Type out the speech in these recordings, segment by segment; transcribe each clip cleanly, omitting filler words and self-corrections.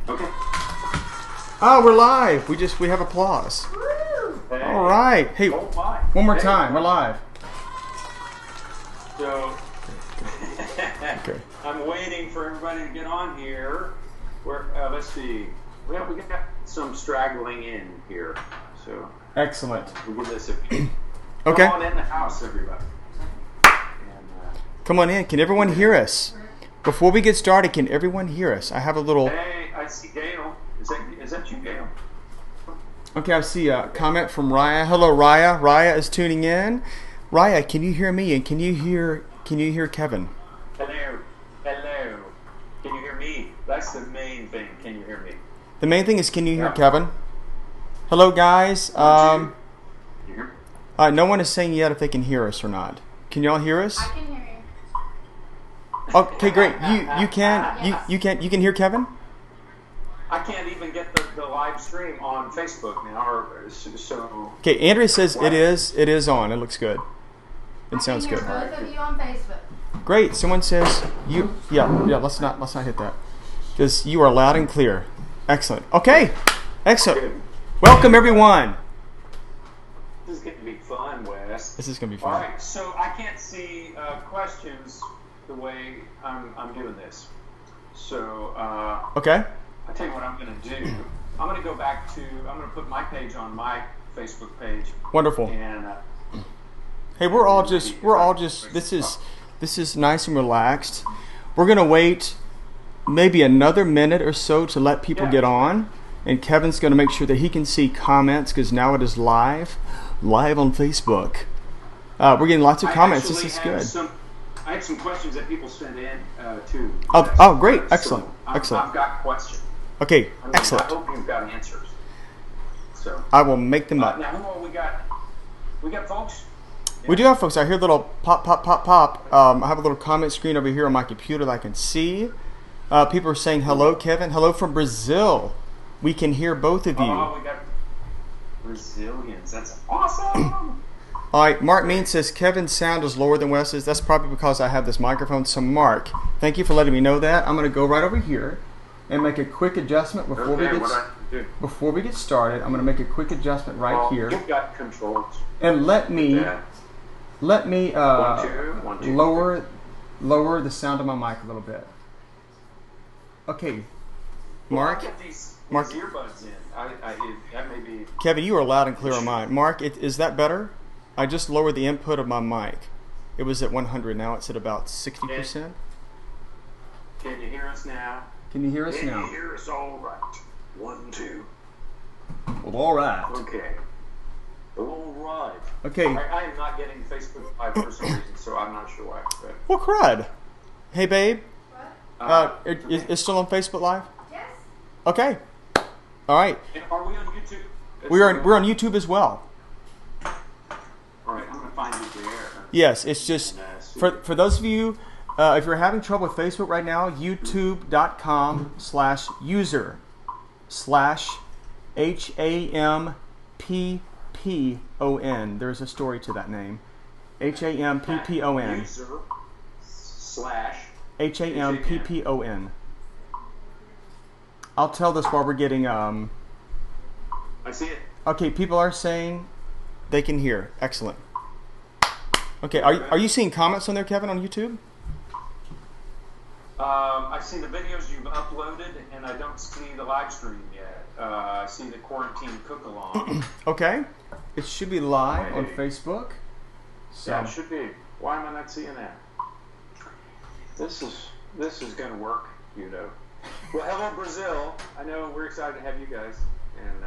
Okay. Oh, we're live. We have applause. Hey. All right. Hey, Oh my. one more Hey. time. We're live. So, Okay. I'm waiting for everybody to get on here. Let's see. Well, we got some straggling in here. So, Excellent. we'll give this a Okay. Come on in the house, everybody. And, Come on in. Can everyone hear us? Before we get started, can everyone hear us? I have a little... hey, I see Gail. Is that you, Gail? Okay, I see a comment from Raya. Hello, Raya. Raya is tuning in. Raya, can you hear me? And can you hear Kevin? Hello. Hello. Can you hear me? That's the main thing. Can you hear me? The main thing is, can you hear Yeah. Kevin? Hello, guys. You hear me? No one is saying yet if they can hear us or not. Can y'all hear us? I can hear you. Okay, great. You can Yes. you can hear Kevin? I can't even get the live stream on Facebook now. So Okay, Andrea says it is on. It looks good. It sounds I good. can hear both of you on Facebook. Great. Someone says yeah. Let's not hit that because you are loud and clear. Excellent. Okay. Excellent. good. Welcome everyone. This is going to be fun, Wes. This is gonna be All fun. right, so I can't see questions the way I'm doing this. So Okay. I tell you what I'm going to do. I'm going to go back to. I'm going to put my page on my Facebook page. Wonderful. And Hey, we're all just. This is nice and relaxed. We're gonna wait maybe another minute or so to let people get on, and Kevin's gonna make sure that he can see comments because now it is live on Facebook. We're getting lots of comments. This is good. I have some questions that people sent in too. Oh, great! Excellent. I've Excellent. got questions. Okay, I excellent. hope you've got answers. So I will make them up. now who all we got? We got folks. We do have folks. I hear a little pop. I have a little comment screen over here on my computer that I can see. People are saying hello, Kevin. Hello from Brazil. We can hear both of you. Oh, we got Brazilians. That's awesome. All right, Mark Mean says Kevin's sound is lower than Wes's. That's probably because I have this microphone. So, Mark, thank you for letting me know that. I'm going to go right over here and make a quick adjustment before we get started. I'm going to make a quick adjustment right here. You've got controls. And let me One, two. lower the sound of my mic a little bit. Okay, Mark. Well, I get these Mark. earbuds in. That may be. Kevin, you are loud and clear on mine. Mark, is that better? I just lowered the input of my mic. It was at 100. Now it's at about 60%. Can you hear us now? Can you hear us Can now? you hear us all right? 1, 2. Well, all right. Okay. All right. Okay. I am not getting Facebook Live for some reason, so I'm not sure why. But, Well, crud. Hey, babe. What? Is still on Facebook Live? Yes. Okay. All right. and are we on YouTube? We're on YouTube as well. All right, I'm going to find you there. Yes, it's just for those of you, if you're having trouble with Facebook right now, youtube.com/user/HAMPPON. There's a story to that name. HAMPPON. User / HAMPPON. I'll tell this while we're getting. I see it. Okay, people are saying they can hear. Excellent. Okay, are you seeing comments on there, Kevin, on YouTube? I see the videos you've uploaded, and I don't see the live stream yet. I see the quarantine cook-along. Okay, it should be live on Facebook. So. Yeah, it should be. Why am I not seeing that? This is going to work, you know. Well, hello, Brazil. I know we're excited to have you guys, and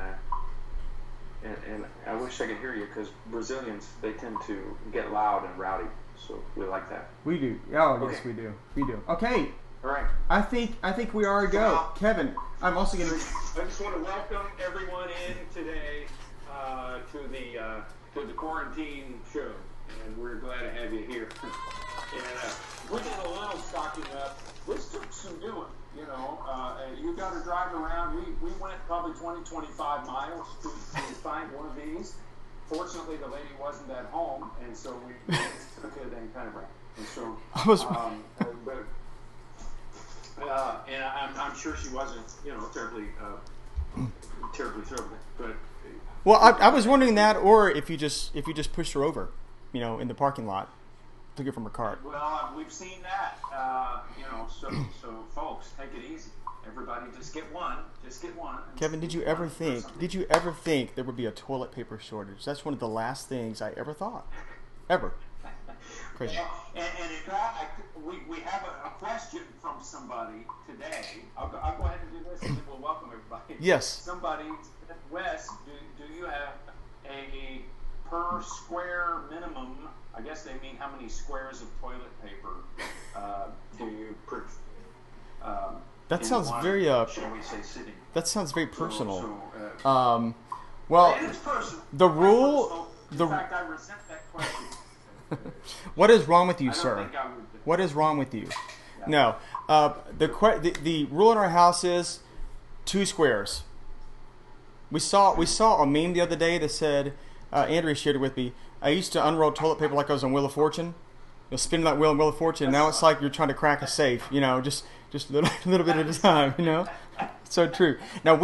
I wish I could hear you because Brazilians, they tend to get loud and rowdy, so we like that. We do. Oh, Okay. yes, we do. We do. Okay. All right. I think we are a go. Kevin, I'm also going to. I just want to welcome everyone in today to the quarantine show, and we're glad to have you here. And we did a little stocking up. This took some doing, you know. You got to drive around. We went probably 20-25 miles to find one of these. Fortunately, the lady wasn't at home, and so we took it and kind of. And so, I was. but And I'm sure she wasn't, terribly thrilled. But well, I was wondering that, or if you just pushed her over, in the parking lot, took it from her cart. Well, we've seen that. So folks, take it easy. Everybody, just get one. Kevin, did you ever think there would be a toilet paper shortage? That's one of the last things I ever thought. Ever. Crazy. And in fact, we have a question from somebody today. I'll go ahead and do this, and then we'll welcome everybody. Yes. Somebody, Wes, do you have a per square minimum? I guess they mean how many squares of toilet paper do you that sounds very shall we say sitting? That sounds very personal. Well, it is personal. The rule. In fact, I resent that question. What is wrong with you, sir? What is wrong with you? Yeah. No. The rule in our house is 2 squares. We saw a meme the other day that said, Andrea shared it with me. I used to unroll toilet paper like I was on Wheel of Fortune. Spinning that wheel on Wheel of Fortune. Now it's like you're trying to crack a safe. Just a little bit at a time. So true. Now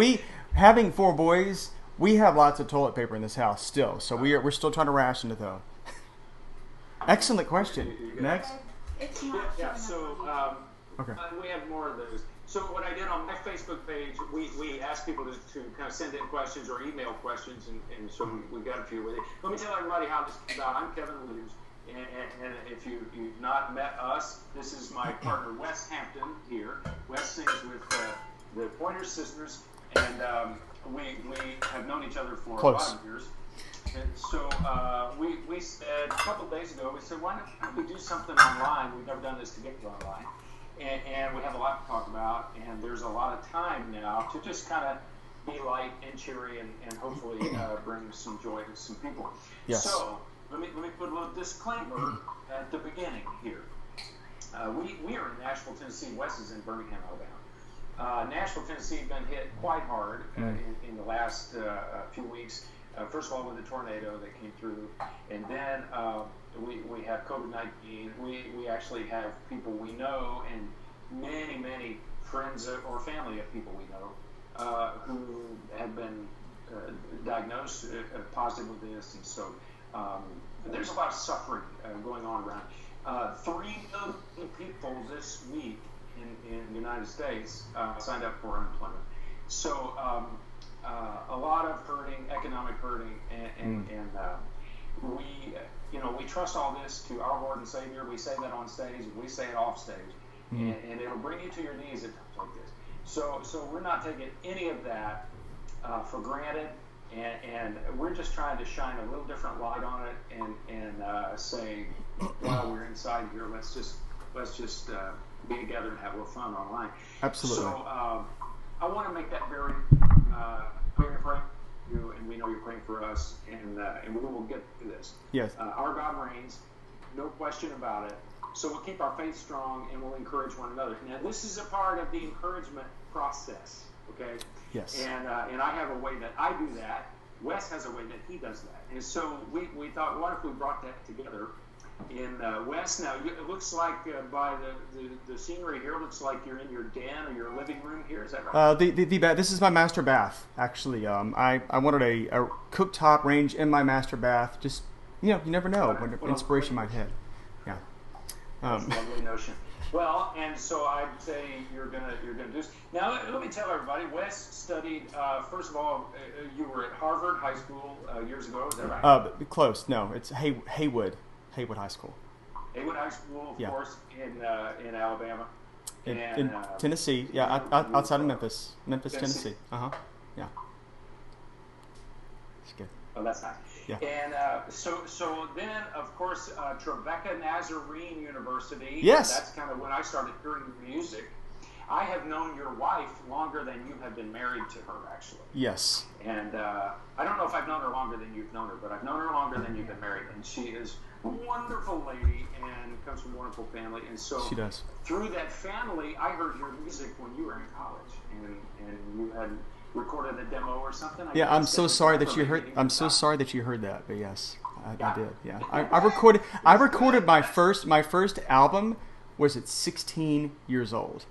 having 4 boys, we have lots of toilet paper in this house still. So we're still trying to ration it though. Excellent question. Next. Yeah. So okay. We have more of those. So what I did on my Facebook page, we asked people to kind of send in questions or email questions, and so we got a few with it. Let me tell everybody how this came about. I'm Kevin Williams, and if you've not met us, this is my partner Wes Hampton here. Wes sings with the Pointer Sisters, and we have known each other for a lot of years. And so we said a couple of days ago, we said, why don't we do something online? We've never done this together online. And we have a lot to talk about, and there's a lot of time now to just kind of be light and cheery and hopefully bring some joy to some people. Yes. So let me put a little disclaimer at the beginning here. We are in Nashville, Tennessee. Wes is in Birmingham, Alabama. Nashville, Tennessee has been hit quite hard in the last few weeks. First of all, with the tornado that came through, and then we have COVID-19. We actually have people we know and many friends or family of people we know who have been diagnosed positive with this, and so there's a lot of suffering going on around. 3 million people this week in the United States signed up for unemployment. So a lot of hurting, economic hurting, and we trust all this to our Lord and Savior. We say that on stage, we say it off stage, and it'll bring you to your knees at times like this. So we're not taking any of that for granted, and we're just trying to shine a little different light on it, and say, while we're inside here, let's just be together and have a little fun online. Absolutely. So I want to make that very clear for you, and we know you're praying for us, and we will get through this. Yes. Our God reigns, no question about it. So we'll keep our faith strong, and we'll encourage one another. Now, this is a part of the encouragement process, okay? Yes. And I have a way that I do that. Wes has a way that he does that. And so we thought, what if we brought that together? In Wes, now it looks like by the scenery here, it looks like you're in your den or your living room here. Is that right? This is my master bath. Actually, I wanted a cooktop range in my master bath. Just you never know when inspiration might hit. Yeah. That's a lovely notion. Well, and so I'd say you're gonna do this. Now let me tell everybody. Wes studied. First of all, you were at Harvard High School years ago. Is that right? Close. No, it's Haywood High School. Haywood High School, of course, in Alabama. In Tennessee, yeah, outside of Memphis, Tennessee. Yeah. It's good. Oh, that's nice. Yeah. And so then, of course, Tribeca Nazarene University. Yes. That's kind of when I started hearing music. I have known your wife longer than you have been married to her, actually. Yes. And I don't know if I've known her longer than you've known her, but I've known her longer than you've been married, and she is a wonderful lady and comes from a wonderful family. And so she does. Through that family, I heard your music when you were in college, and you had recorded a demo or something. I'm so sorry that you heard. I'm so sorry that you heard that, but yes, I did. Yeah, I recorded. My first album was at 16 years old.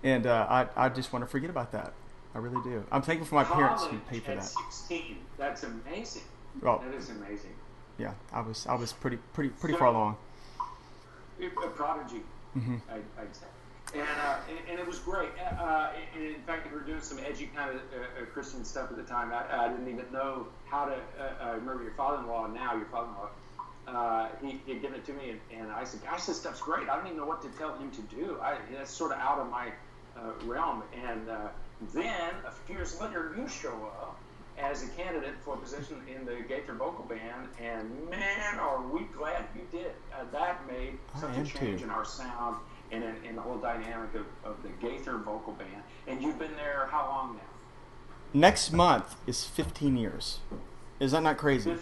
And I just want to forget about that. I really do. I'm thankful for my parents who paid for at that. 16. That's amazing. Oh, That is amazing. yeah, I was pretty far along. A prodigy, Hmm. I'd say. And it was great. And in fact, we were doing some edgy kind of Christian stuff at the time. I didn't even know how to. I remember your father-in-law. He had given it to me, and I said, "Gosh, this stuff's great. I don't even know what to tell him to do. That's sort of out of my realm." And then a few years later, you show up as a candidate for a position in the Gaither Vocal Band, and man, are we glad you did. That made such a change in our sound and in the whole dynamic of the Gaither Vocal Band. And you've been there how long now? Next month is 15 years. Is that not crazy?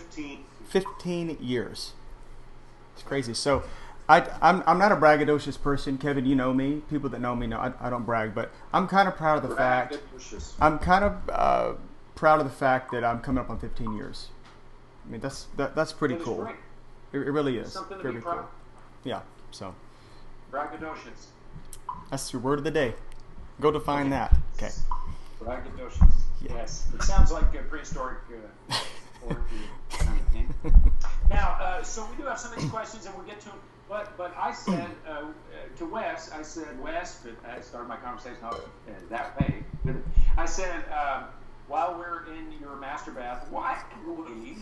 15 years. It's crazy. So I'm not a braggadocious person. Kevin, you know me. People that know me know I don't brag, but I'm kind of proud of the fact. I'm kind of proud of the fact that I'm coming up on 15 years. I mean, that's pretty cool. Great. It really is. Something to very be proud cool. of. Yeah. So Braggadocious. that's your word of the day. Go define that. Okay. Braggadocious. Yeah. Yes. It sounds like a prehistoric orgy kind of thing. Now, so we do have some of these questions, and we'll get to them. But I said to Wes, Wes, but I started my conversation off that way. I said, while we're in your master bath, why don't we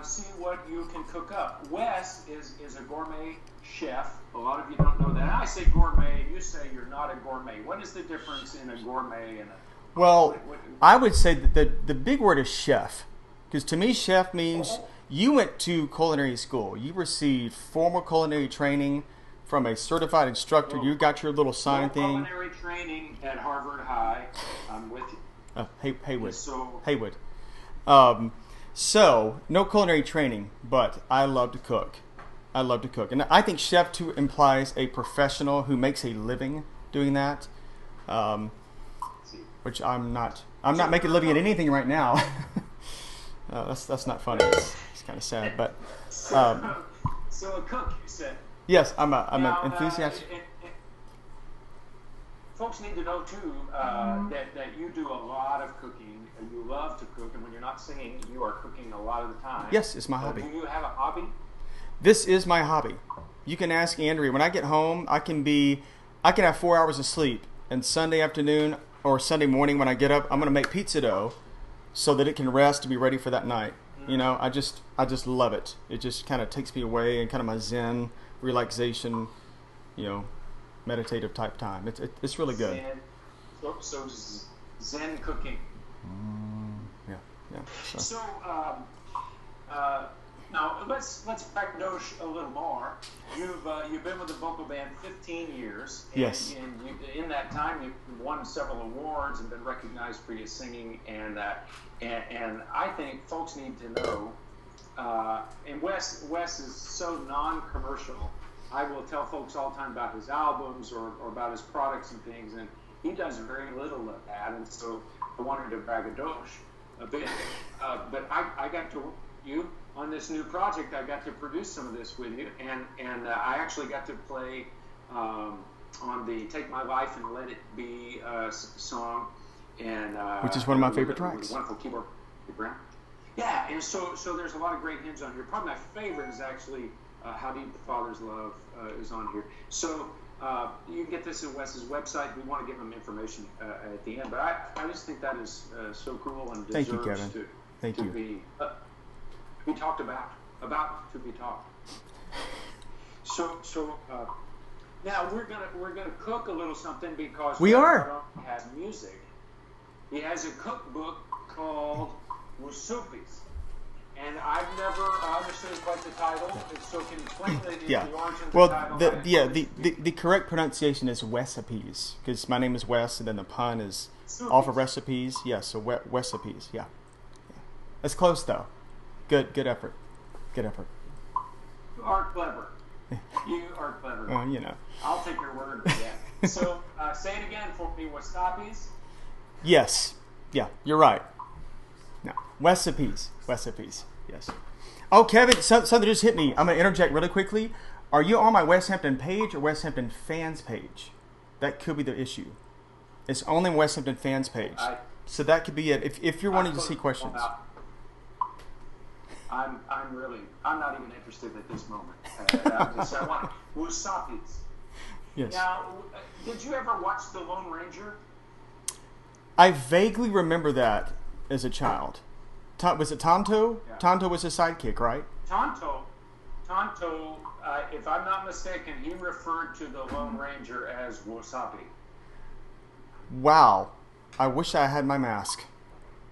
see what you can cook up? Wes is a gourmet chef. A lot of you don't know that. I say gourmet, you say you're not a gourmet. What is the difference in a gourmet and a... Well, I would say that the big word is chef. Because to me, chef means you went to culinary school. You received formal culinary training from a certified instructor. You got your little sign thing. Culinary training at Harvard High. I'm with you. Haywood. So, Haywood. So, no culinary training, but I love to cook. And I think chef too implies a professional who makes a living doing that. Which I'm not making a living at anything right now. That's not funny. It's kind of sad, but so a cook, you said. Yes, I'm an enthusiast. Folks need to know too that you do a lot of cooking. And you love to cook, and when you're not singing, you are cooking a lot of the time. Yes, it's my hobby. Do you have a hobby? This is my hobby. You can ask Andrea. When I get home, I can have 4 hours of sleep. And Sunday afternoon or Sunday morning when I get up, I'm going to make pizza dough so that it can rest to be ready for that night. You know, I just love it. It just kind of takes me away and kind of my zen, relaxation, meditative type time. It's really good. So zen cooking. Yeah. So now let's backdosh a little more. You've been with the vocal band 15 years. And, yes. And in that time, you've won several awards and been recognized for your singing. And I think folks need to know. And Wes is so non-commercial. I will tell folks all the time about his albums or about his products and things, and he does very little of that. And so I wanted to braggadosh a bit. But I got to you on this new project. I got to produce some of this with you, and I actually got to play on the "Take My Life and Let It Be" song, and which is one of my favorite tracks. Wonderful keyboard, Brown. Yeah, and so there's a lot of great hymns on here. Probably my favorite is actually "How Deep the Father's Love" is on here. So you can get this at Wes's website. We want to give him information at the end, but I just think that is so cool and deserves Thank you, Kevin. Thank you. Be talked about to be talked. So now we're gonna cook a little something because we are. Has music. He has a cookbook called Musupis, and I've never understood quite the title. So can you explain the origin of the title? The correct pronunciation is Wesapes because my name is Wes, and then the pun is off of recipes. Yes, so Wesapes. Yeah. It's close though. Good effort. Good effort. You are clever. You are clever. Well, I'll take your word for that. So say it again for me. Wesapes. Yes. Yeah, you're right. No, Wesapes. Yes. Oh, Kevin, something just hit me. I'm going to interject really quickly. Are you on my West Hampton page or West Hampton fans page? That could be the issue. It's only Wes Hampton fans page. So that could be it. If you're wanting to see questions. I'm not even interested at this moment. I want wasabis. Yes. Now, did you ever watch The Lone Ranger? I vaguely remember that as a child. Was it Tonto? Yeah. Tonto was his sidekick, right? Tonto, if I'm not mistaken, he referred to the Lone Ranger as wasabi. Wow. I wish I had my mask.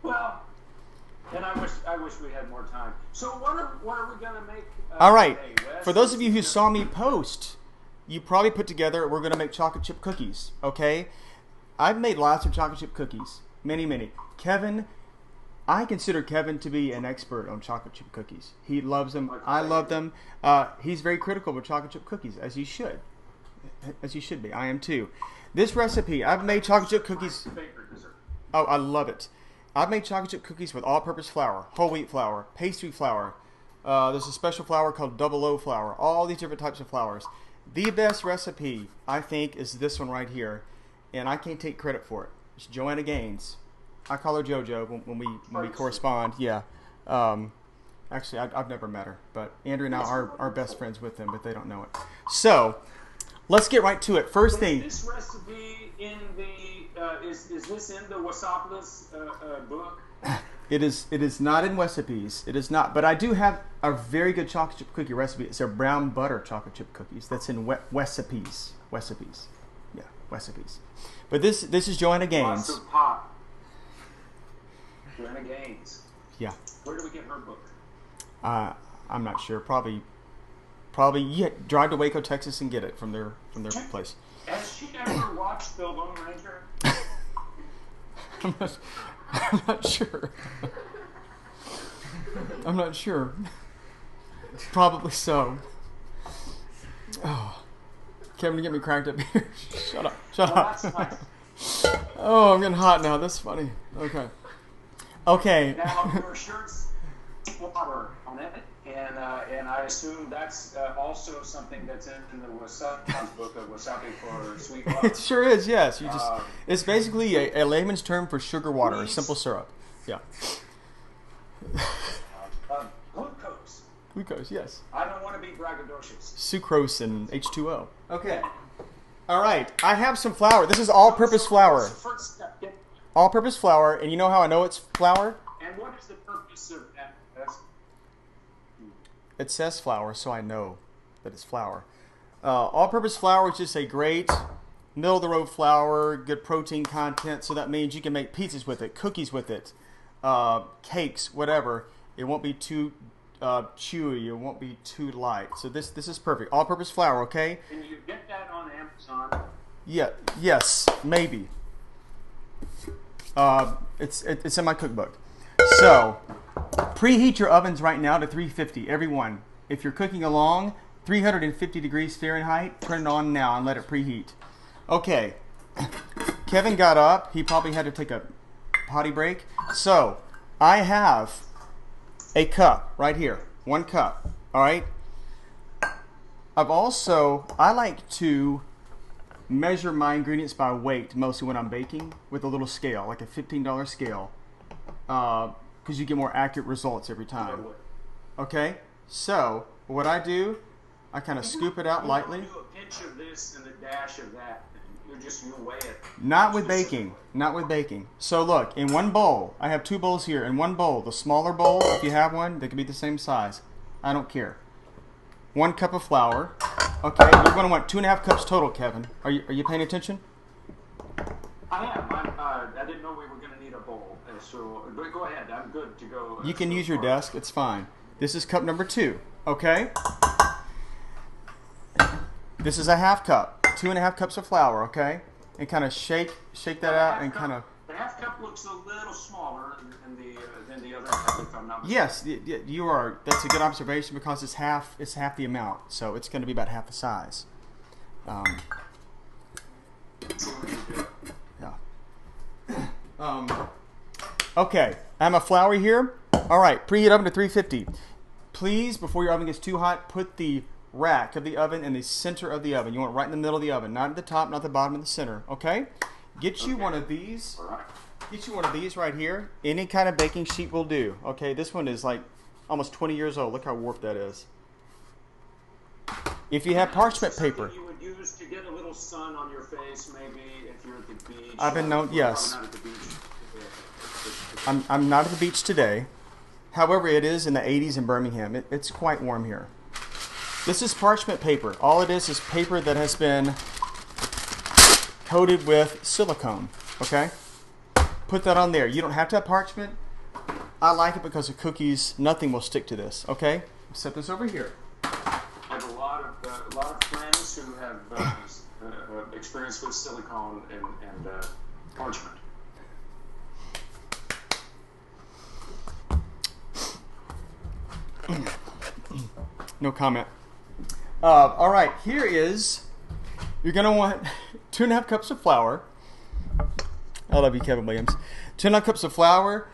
Well, and I wish we had more time. So what are we going to make all right. today, Wes? For those of you who saw me post, you probably put together, we're going to make chocolate chip cookies, okay? I've made lots of chocolate chip cookies. Many. Kevin, I consider Kevin to be an expert on chocolate chip cookies. He loves them. I love them. He's very critical of chocolate chip cookies, as you should. As you should be. I am too. This recipe, I've made chocolate chip cookies. Oh, I love it. I've made chocolate chip cookies with all-purpose flour, whole wheat flour, pastry flour. There's a special flour called double O flour. All these different types of flours. The best recipe, I think, is this one right here. And I can't take credit for it. It's Joanna Gaines. I call her JoJo when we correspond. Yeah. Actually, I've never met her, but Andrew and I are best friends with them, but they don't know it. So, let's get right to it. First thing. Is this recipe in the is this in the Wasabi's book? It is not in recipes. It is not. But I do have a very good chocolate chip cookie recipe. It's a brown butter chocolate chip cookies. That's in recipes. Yeah, recipes. But this is Joanna Gaines. Joanna Gaines. Yeah. Where do we get her book? I'm not sure. Probably drive to Waco, Texas, and get it from their place. Has she ever watched The Lone Ranger? I'm not sure. I'm not sure. Probably so. Oh, Kevin, get me cracked up here. Shut up. That's nice. Oh, I'm getting hot now. That's funny. Okay. Now your shirt's water on it, and I assume that's also something that's in the Wasabi's book of wasabi for sweet water. It sure is. Yes. It's basically a layman's term for sugar water, simple syrup. Yeah. Glucose. Glucose. Yes. I don't want to be braggadocious. Sucrose and H2O. Okay. All right. I have some flour. This is all-purpose flour. What's the first step? All-purpose flour, and you know how I know it's flour? And what is the purpose of that? It says flour, so I know that it's flour. All-purpose flour is just a great middle-of-the-road flour, good protein content, so that means you can make pizzas with it, cookies with it, cakes, whatever. It won't be too chewy. It won't be too light. So this is perfect. All-purpose flour, okay? Can you get that on Amazon? Yeah. Yes. Maybe. It's in my cookbook. So, preheat your ovens right now to 350. Everyone, if you're cooking along, 350 degrees Fahrenheit, turn it on now and let it preheat. Okay. Kevin got up. He probably had to take a potty break. So, I have a cup right here. 1 cup. All right. I like to measure my ingredients by weight, mostly when I'm baking, with a little scale, like a $15 scale, because you get more accurate results every time. Okay? So, what I do, I kind of scoop it out lightly. You do a pinch of this and a dash of that. You weigh it. Not with baking. Not with baking. So look, in one bowl, I have 2 bowls here. In one bowl, the smaller bowl, if you have one, they can be the same size. I don't care. 1 cup of flour. Okay, you're going to want 2.5 cups total, Kevin. Are you paying attention? I am. I didn't know we were going to need a bowl. So go ahead. I'm good to go. You can use your desk. It's fine. This is cup number 2. Okay? This is a 1/2 cup. 2.5 cups of flour, okay? And kind of shake that out and kind of... The 1/2 cup looks a little smaller than the other cup, if I'm not Yes, mistaken. you are. That's a good observation because it's half the amount, so it's going to be about half the size. Okay, I have my flour here. All right, preheat oven to 350. Please, before your oven gets too hot, put the rack of the oven in the center of the oven. You want it right in the middle of the oven, not at the top, not the bottom, in the center. Okay? Get you one of these. All right. Get you one of these right here. Any kind of baking sheet will do. Okay, this one is like almost 20 years old. Look how warped that is. If you have parchment paper. You would use to get a little sun on your face, maybe if you're at the beach. I've been known, yes. Not at the beach. I'm not at the beach today. However, it is in the 80s in Birmingham. It's quite warm here. This is parchment paper. All it is paper that has been coated with silicone. Okay? Put that on there. You don't have to have parchment. I like it because of cookies. Nothing will stick to this. Okay? Set this over here. I have a lot of friends who have experience with silicone and parchment. No comment. All right, here is, you're going to want 2.5 cups of flour. I love you, Kevin Williams. 2.5 cups of flour.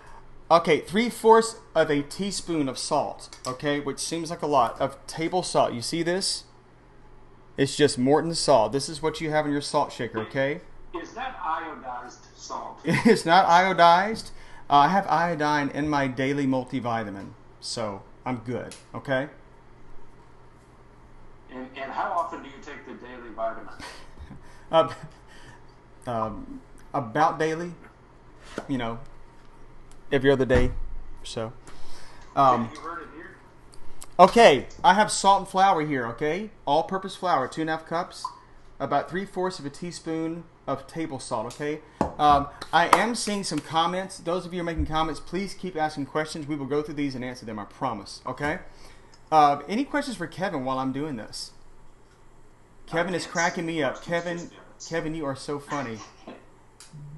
Okay, 3/4 of a teaspoon of salt. Okay, which seems like a lot of table salt. You see this? It's just Morton salt. This is what you have in your salt shaker, okay? Is that iodized salt? It's not iodized. I have iodine in my daily multivitamin, so I'm good, okay? And how often do you take the daily vitamin? About daily, you know, every other day or so. You heard it here? Okay, I have salt and flour here, okay? All-purpose flour, 2.5 cups, about 3/4 of a teaspoon of table salt, okay? I am seeing some comments. Those of you who are making comments, please keep asking questions. We will go through these and answer them, I promise, okay? Any questions for Kevin while I'm doing this? Kevin is cracking me up. Kevin, you are so funny.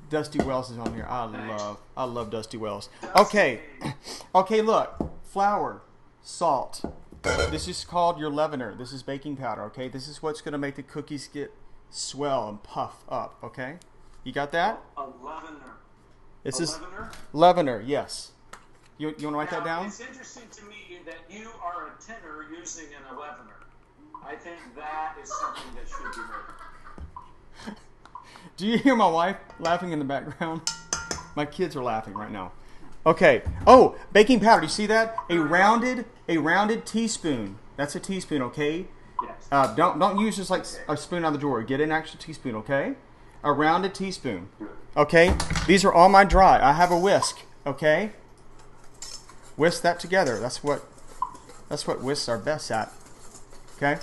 Dusty Wells is on here. I love Dusty Wells. Okay, look, flour, salt. This is called your leavener. This is baking powder, okay? This is what's going to make the cookies get swell and puff up, okay? You got that? A leavener. This is leavener? Leavener, yes. You want to write that down? It's interesting to me that you are a tenor using an leavener. I think that is something that should be heard. Do you hear my wife laughing in the background? My kids are laughing right now. Okay. Oh, baking powder. Do you see that? A rounded teaspoon. That's a teaspoon, okay? Yes. Don't use just like a spoon out of the drawer. Get an actual teaspoon, okay? A rounded teaspoon. Okay. These are all my dry. I have a whisk, okay? Whisk that together. That's what whisks are best at. Okay?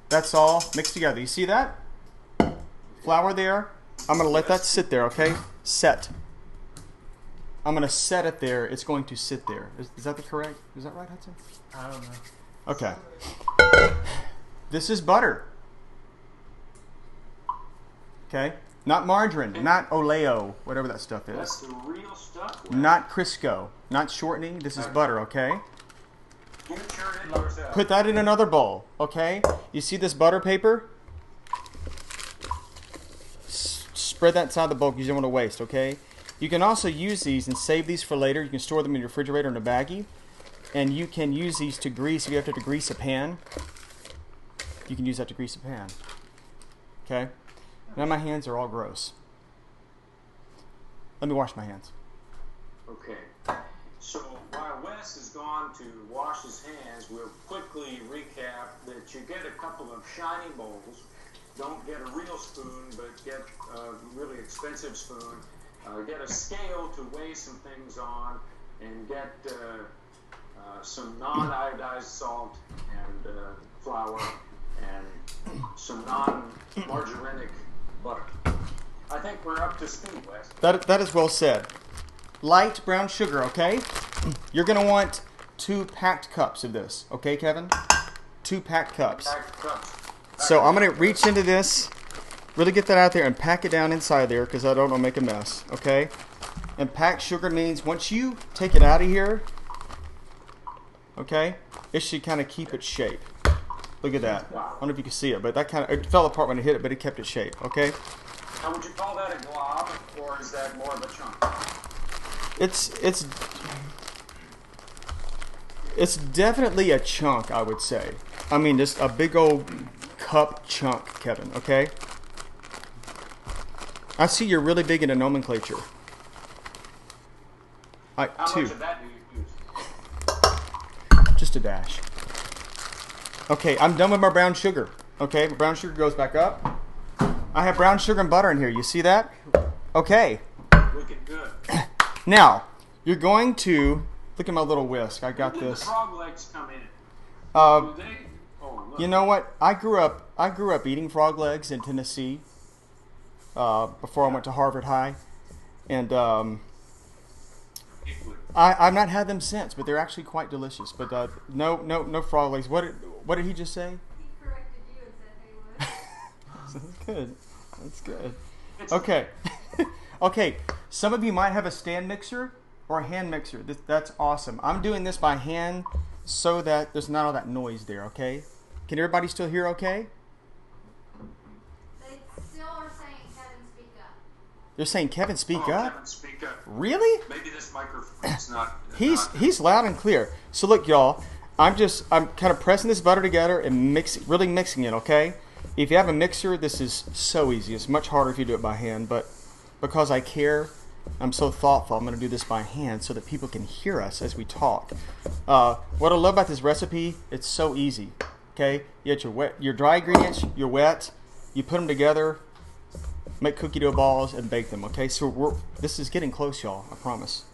That's all mixed together. You see that? Flour there. I'm going to let that sit there, okay? Set. I'm going to set it there. It's going to sit there. Is that correct? Is that right, Hudson? I don't know. Okay. This is butter. Okay? Not margarine. Not Oleo. Whatever that stuff is. That's the real stuff. Not Crisco. Not shortening. This is butter, okay? You churn it yourself. Put that in another bowl, okay? You see this butter paper? Spread that inside the bowl because you don't want to waste, okay? You can also use these and save these for later. You can store them in your refrigerator in a baggie. And you can use these to grease. If you have to grease a pan, you can use that to grease a pan. Okay? Now my hands are all gross. Let me wash my hands. Okay. So while Wes has gone to wash his hands, we'll quickly recap that you get a couple of shiny bowls. Don't get a real spoon, but get a really expensive spoon. Get a scale to weigh some things on, and get some non-iodized salt and flour and some non-margarinic butter. I think we're up to speed, Wes. That is well said. Light brown sugar, okay? You're going to want 2 packed cups of this, okay, Kevin? 2 packed cups. Packed cups. So I'm going to reach into this, really get that out there, and pack it down inside there because I don't want to make a mess, okay? And packed sugar means once you take it out of here, okay, it should kind of keep its shape. Look at that. I don't know if you can see it, but that kind of, it fell apart when I hit it, but it kept its shape, okay? Now, would you call that a glob, or is that more of a chunk? It's definitely a chunk, I would say. I mean, just a big old cup chunk, Kevin, okay? I see you're really big into nomenclature. How much of that do you use? Just a dash. Okay, I'm done with my brown sugar. Okay, my brown sugar goes back up. I have brown sugar and butter in here. You see that? Okay. Looking good. Now, you're going to look at my little whisk. I got When did this. the frog legs come in? Uh, Do they? Oh, look. You know what? I grew up eating frog legs in Tennessee before I went to Harvard High, and I've not had them since, but they're actually quite delicious. But no frog legs. What did he just say? He corrected you and said they would. That's good. That's good. Okay. Okay. Some of you might have a stand mixer or a hand mixer. That's awesome. I'm doing this by hand so that there's not all that noise there. Okay. Can everybody still hear? Okay. They still are saying Kevin speak up. They're saying Kevin speak up. Kevin, speak up. Really? Maybe this microphone's not. He's loud and clear. So look, y'all. I'm kind of pressing this butter together and really mixing it. Okay. If you have a mixer, this is so easy. It's much harder if you do it by hand, but because I care, I'm so thoughtful. I'm going to do this by hand so that people can hear us as we talk. What I love about this recipe, it's so easy. Okay, you get your dry ingredients, your wet, you put them together, make cookie dough balls, and bake them. Okay, so this is getting close, y'all. I promise.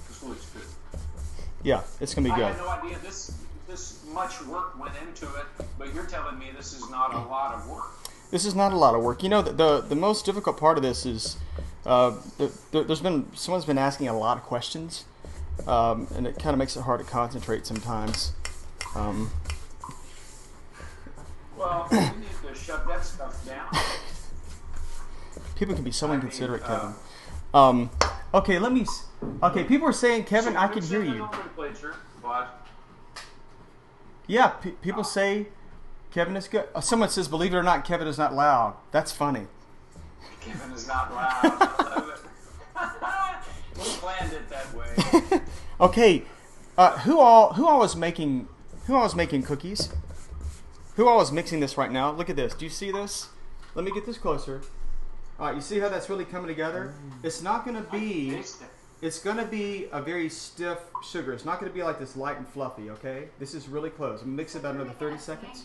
This looks good. Yeah, it's gonna be good. I had no idea this much work went into it, but you're telling me this is not a lot of work. This is not a lot of work. You know, the most difficult part of this is someone's been asking a lot of questions, and it kind of makes it hard to concentrate sometimes. Well, we need to shut that stuff down. People can be so inconsiderate, Kevin. Okay, Okay, people are saying, Kevin, So I can hear you. Nomenclature, but Yeah, people say Kevin is good. Someone says, believe it or not, Kevin is not loud. That's funny. Kevin is not loud. I love it. We planned it that way. Okay, who all was making cookies? Who all is mixing this right now? Look at this. Do you see this? Let me get this closer. All right, you see how that's really coming together? It's not going to be. It's going to be a very stiff sugar. It's not going to be like this light and fluffy. Okay, this is really close. I'm gonna mix it about another 30 seconds.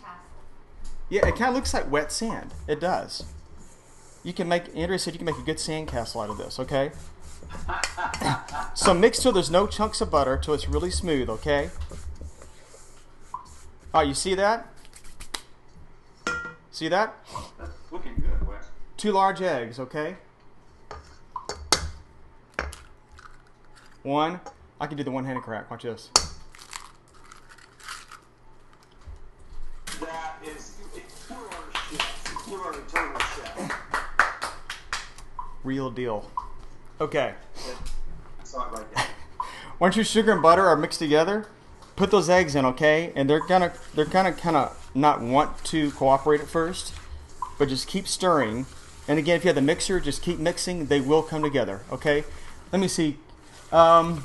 Yeah, it kind of looks like wet sand. It does. Andrea said you can make a good sand castle out of this. Okay. So mix till there's no chunks of butter, till it's really smooth. Okay. All right, you see that? See that? That's looking good, Wes. 2 large eggs, okay? 1. I can do the one-handed crack. Watch this. That is, you are a chef. You are a total chef. Real deal. Okay. I saw it right there. Once your sugar and butter are mixed together, put those eggs in, okay? And they're gonna kind of not want to cooperate at first, but just keep stirring. And again, if you have the mixer, just keep mixing. They will come together, okay? Let me see. Let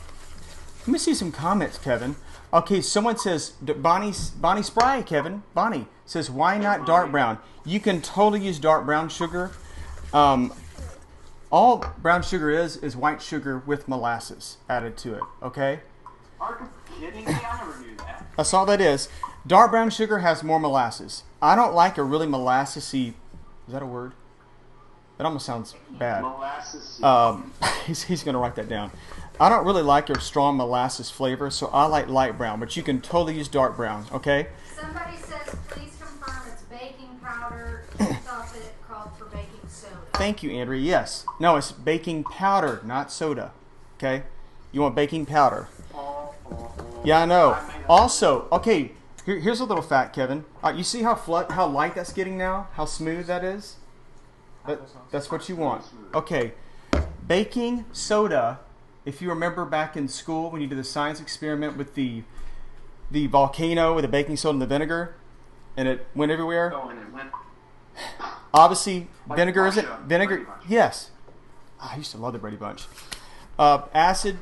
me see some comments, Kevin. Okay, someone says Bonnie Spry, Kevin. Bonnie says, why not dark brown? You can totally use dark brown sugar. All brown sugar is white sugar with molasses added to it, okay? Are you kidding me? I never knew that. That's all that is. Dark brown sugar has more molasses. I don't like a really molassesy. Is that a word? That almost sounds bad. Molasses. He's going to write that down. I don't really like a strong molasses flavor, so I like light brown. But you can totally use dark brown. Okay. Somebody says, please confirm it's baking powder. You thought that it called for baking soda. Thank you, Andrea. Yes. No, it's baking powder, not soda. Okay. You want baking powder. Yeah, I know. Also, okay, here's a little fact, Kevin. You see how light that's getting now? How smooth that is? That's what you want. Okay. Baking soda, if you remember back in school when you did the science experiment with the volcano with the baking soda and the vinegar, and it went everywhere. Oh, and it went. Obviously, Like vinegar isn't Russia, vinegar. Brady Bunch. Yes. I used to love the Brady Bunch. Acid,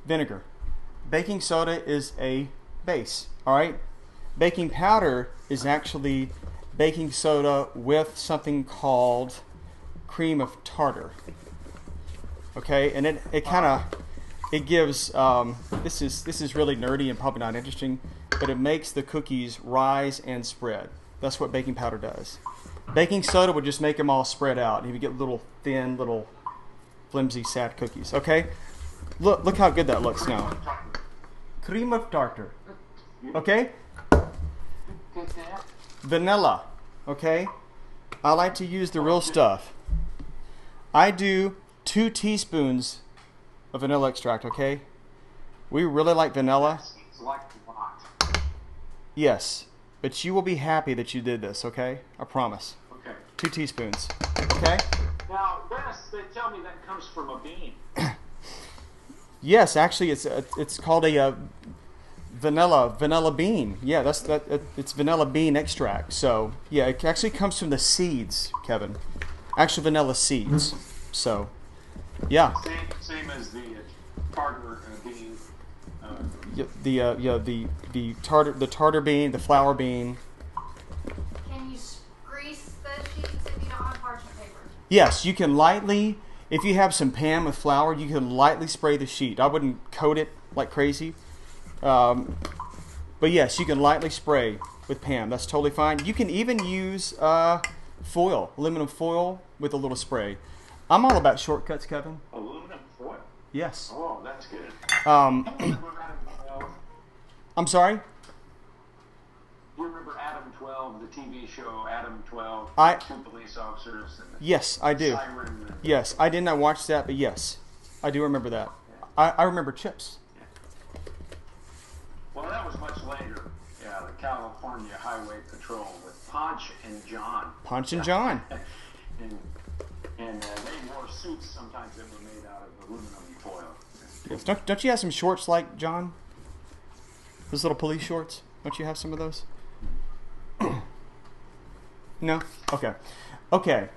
vinegar. baking soda is a base, all right? Baking powder is actually baking soda with something called cream of tartar. Okay, and it kind of, it gives, this is really nerdy and probably not interesting, but it makes the cookies rise and spread. That's what baking powder does. Baking soda would just make them all spread out, and you get little thin, little flimsy, sad cookies. Okay, look how good that looks now. Cream of tartar. Okay. Vanilla. Okay. I like to use the real stuff. I do 2 teaspoons of vanilla extract. Okay. We really like vanilla. Yes, but you will be happy that you did this. Okay, I promise. Okay. 2 teaspoons. Okay. Now, Wes, they tell me that comes from a bean. Yes, actually, it's called a vanilla bean. Yeah, it's vanilla bean extract. So yeah, it actually comes from the seeds, Kevin. Actual vanilla seeds. So yeah. Same as the tartar bean. The tartar bean, the flour bean. Can you grease the sheets if you don't have parchment paper? Yes, you can lightly. If you have some Pam with flour, you can lightly spray the sheet. I wouldn't coat it like crazy. But yes, you can lightly spray with Pam. That's totally fine. You can even use foil, aluminum foil with a little spray. I'm all about shortcuts, Kevin. Aluminum foil? Yes. Oh, that's good. I'm sorry? You remember Adam 12, the TV show Adam 12? 2 police officers. And yes, I do. Siren. Yes, I did not watch that, but yes, I do remember that. Yeah. I remember Chips. Yeah. Well, that was much later. Yeah, the California Highway Patrol with Ponch and John. Ponch and John. and they wore suits sometimes that were made out of aluminum foil. Yes. Don't you have some shorts like John? Those little police shorts? Don't you have some of those? No? Okay. Okay.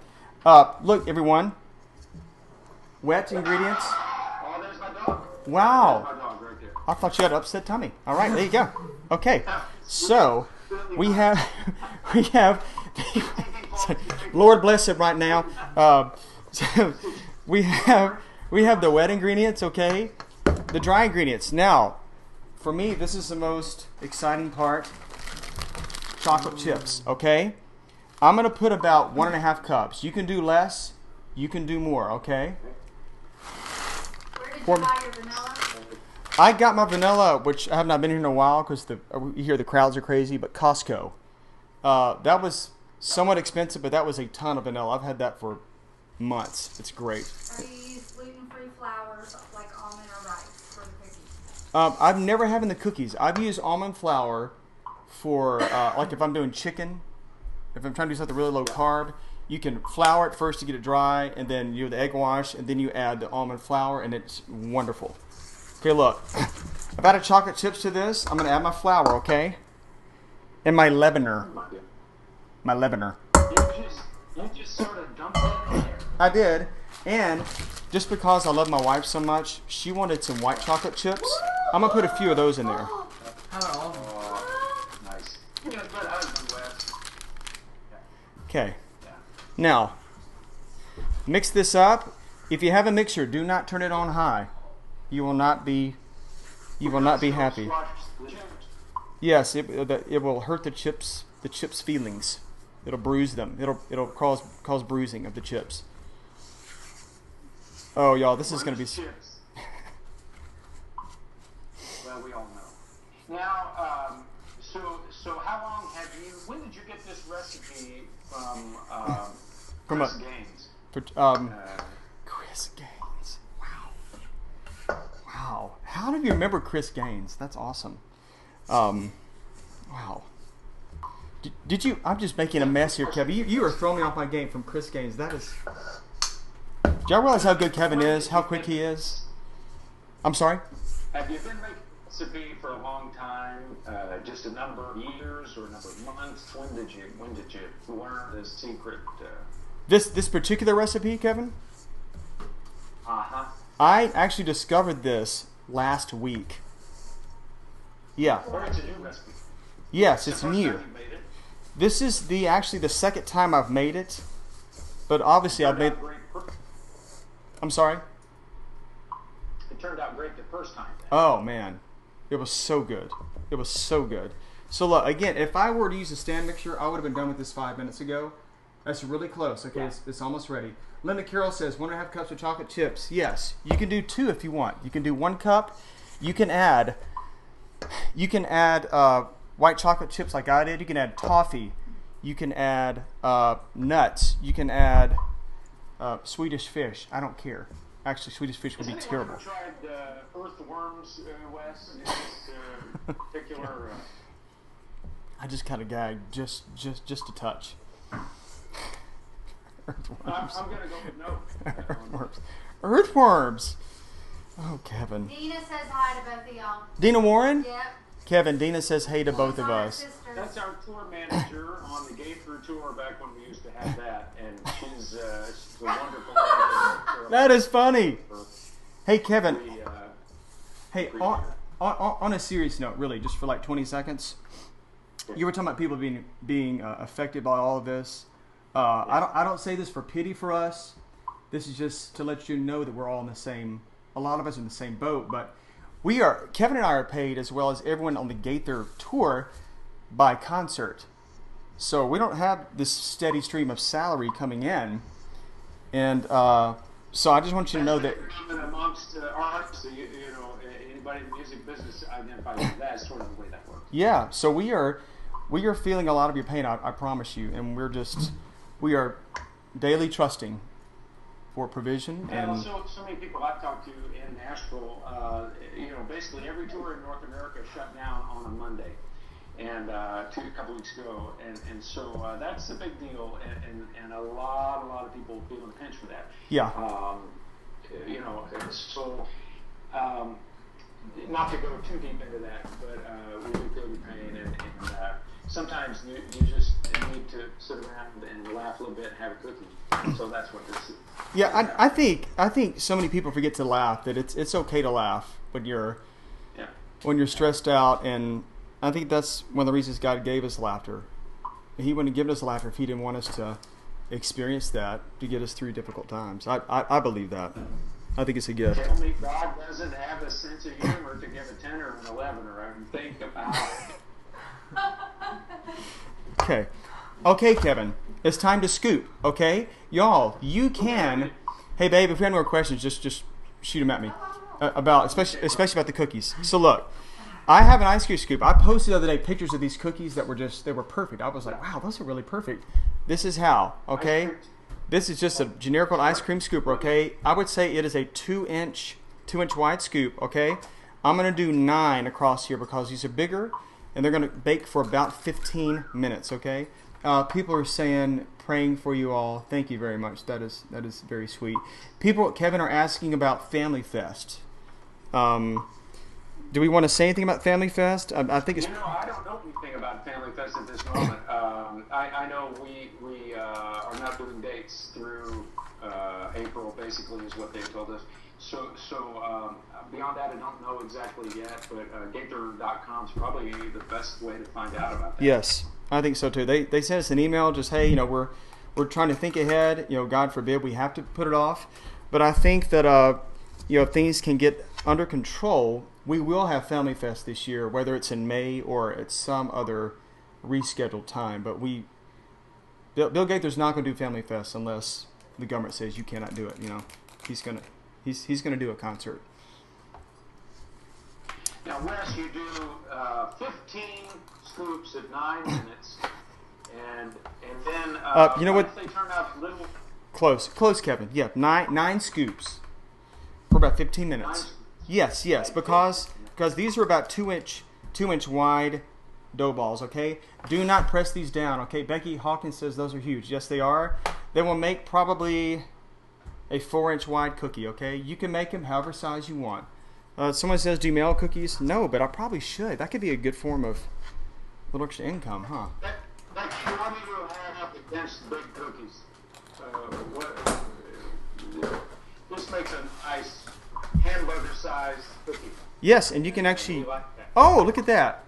Look, everyone. Wet ingredients. Oh, there's my dog. Wow. There's my dog right there. I thought you had upset tummy. All right, there you go. Okay. So, we have Lord bless him right now. So we have the wet ingredients, okay? The dry ingredients. Now, for me, this is the most exciting part. Chocolate chips, okay? I'm going to put about 1.5 cups. You can do less. You can do more, okay? Where did you buy your vanilla? I got my vanilla, which I have not been here in a while because you hear the crowds are crazy, but Costco. That was somewhat expensive, but that was a ton of vanilla. I've had that for months. It's great. Or do you use gluten-free flours like almond or rice for the cookies? I've never had in the cookies. I've used almond flour for, like if I'm doing chicken, if I'm trying to do something really low carb, you can flour it first to get it dry, and then you do the egg wash, and then you add the almond flour, and it's wonderful. Okay, look. I've added chocolate chips to this. I'm going to add my flour, okay? And my leavener. My leavener. You just sort of dumped that in there. I did. And just because I love my wife so much, she wanted some white chocolate chips. I'm going to put a few of those in there. Nice. Yeah, but I was West. Okay. Yeah. Now, mix this up. If you have a mixer, do not turn it on high. You will not be happy. Yes, it will hurt the chips feelings. It'll bruise them. It'll cause bruising of the chips. Oh, y'all, this is going to be chips. Well, we all know. Now, so how long have you? When did you get this recipe from Chris Gaines? Chris Gaines. Wow. How do you remember Chris Gaines? That's awesome. Wow. Did you? I'm just making a mess here, Kevin. You are throwing me off my game from Chris Gaines. That is. Do y'all realize how good Kevin is? How quick he is? I'm sorry? Have you been making this recipe for a long time? Just a number of years or a number of months? When did you learn the secret? This particular recipe, Kevin? Uh-huh. I actually discovered this last week. Yeah. Or it's a new recipe. Yes, it's new. Time you made it. This is actually the second time I've made it, but obviously I've made. I'm sorry. It turned out great the first time. Oh man, it was so good. It was so good. So look, again, if I were to use a stand mixer, I would have been done with this 5 minutes ago. That's really close. Okay, it's almost ready. Linda Carroll says 1.5 cups of chocolate chips. Yes, you can do 2 if you want. You can do 1 cup. You can add white chocolate chips like I did. You can add toffee. You can add nuts. You can add Swedish fish. I don't care. Actually, Swedish fish would be terrible. Has anyone tried earthworms, Wes? In this particular. I just kind of gagged just a touch. Earthworms. I'm gonna go with no. Earthworms. Earthworms. Oh, Kevin. Dina says hi to both of y'all. Dina Warren? Yep. Kevin, Dina says hey to both of us. That's our tour manager on the Gaither tour back when we used to have that, and she's a wonderful lady. That is funny. Hey, Kevin. Hey, appreciate on a serious note, really, just for like 20 seconds, you were talking about people being affected by all of this. I don't say this for pity for us. This is just to let you know that we're all in the same. A lot of us are in the same boat, but Kevin and I are paid, as well as everyone on the Gaither tour, by concert. So we don't have this steady stream of salary coming in, and so I just want you to know that amongst artists, anybody in the music business identifies with that. That's sort of the way that works. Yeah, so we are feeling a lot of your pain. I promise you, and we are daily trusting for provision. And also, so many people I've talked to in Nashville, basically every tour in North America shut down on a Monday, and a couple weeks ago, and so that's a big deal, and a lot of people feeling the pinch for that. Yeah. So. Not to go too deep into that, but we do feel your pain, and sometimes you just need to sit around and laugh a little bit and have a cookie. So that's what this is. Yeah, I think so many people forget to laugh, that it's okay to laugh when you're stressed out, and I think that's one of the reasons God gave us laughter. He wouldn't have given us laughter if He didn't want us to experience that to get us through difficult times. I believe that. I think it's a gift. Tell me God doesn't have a sense of humor to give a 10 or an 11 or think about it. Okay, Kevin. It's time to scoop, okay? Y'all, you can... Hey, babe, if you have more questions, just shoot them at me. Especially about the cookies. So look, I have an ice cream scoop. I posted the other day pictures of these cookies that were perfect. I was like, wow, those are really perfect. This is how, okay? This is just a generic ice cream scooper, okay? I would say it is a 2-inch wide scoop, okay? I'm going to do 9 across here because these are bigger, and they're going to bake for about 15 minutes, okay? People are saying, praying for you all. Thank you very much. That is very sweet. People, Kevin, are asking about Family Fest. Do we want to say anything about Family Fest? I think it's... I don't know anything about Family Fest at this moment. I know we are not doing dates through April, basically, is what they told us. So beyond that, I don't know exactly yet, but Gaither.com is probably the best way to find out about that. Yes, I think so too. They sent us an email, just, hey, we're trying to think ahead. God forbid we have to put it off. But I think that things can get under control. We will have Family Fest this year, whether it's in May or at some other rescheduled time. But Bill Gaither's not going to do Family Fest unless the government says you cannot do it. He's gonna do a concert. Now, Wes, you do 15 scoops at 9 minutes, and then you know what? They turn out little. Close, Kevin. Yeah, nine scoops for about 15 minutes. Yes, because these are about 2-inch wide dough balls. Okay, do not press these down. Okay, Becky Hawkins says those are huge. Yes, they are. They will make probably a 4-inch wide cookie. Okay, you can make them however size you want. Someone says, do you mail cookies? No, but I probably should. That could be a good form of little extra income, huh? That's what you will have up against big cookies. This makes a nice hamburger-sized cookie. Yes, and you can actually Oh, look at that.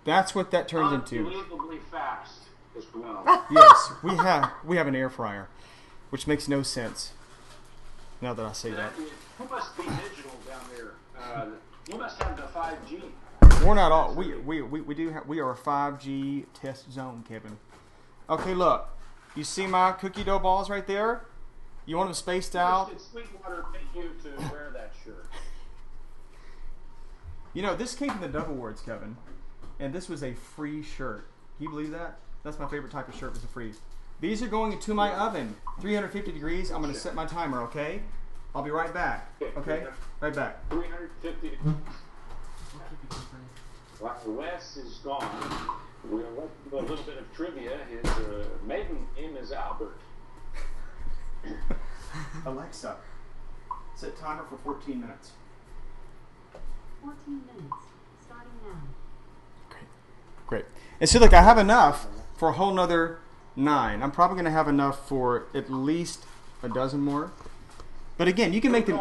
That's what that turns into. Unbelievably fast as well. Yes, we have an air fryer, which makes no sense. Now that I say that. You must be digital down there. You must have the 5G. We're not all. We do have. We are a 5G test zone, Kevin. Okay, look. You see my cookie dough balls right there? You want them spaced out? Did Sweetwater pick you to wear that shirt? You know, this came from the Double Awards, Kevin, and this was a free shirt. Can you believe that? That's my favorite type of shirt. Was a free. These are going into my oven, 350 degrees. I'm going to set my timer. Okay. I'll be right back. Okay. Right back. 350 degrees. While Wes is gone, we'll let a little bit of trivia. His maiden name is Albert. Alexa, set timer for 14 minutes. 14 minutes, starting now. Great. And so, look, I have enough for a whole nother 9. I'm probably going to have enough for at least a dozen more. But again, you can make them.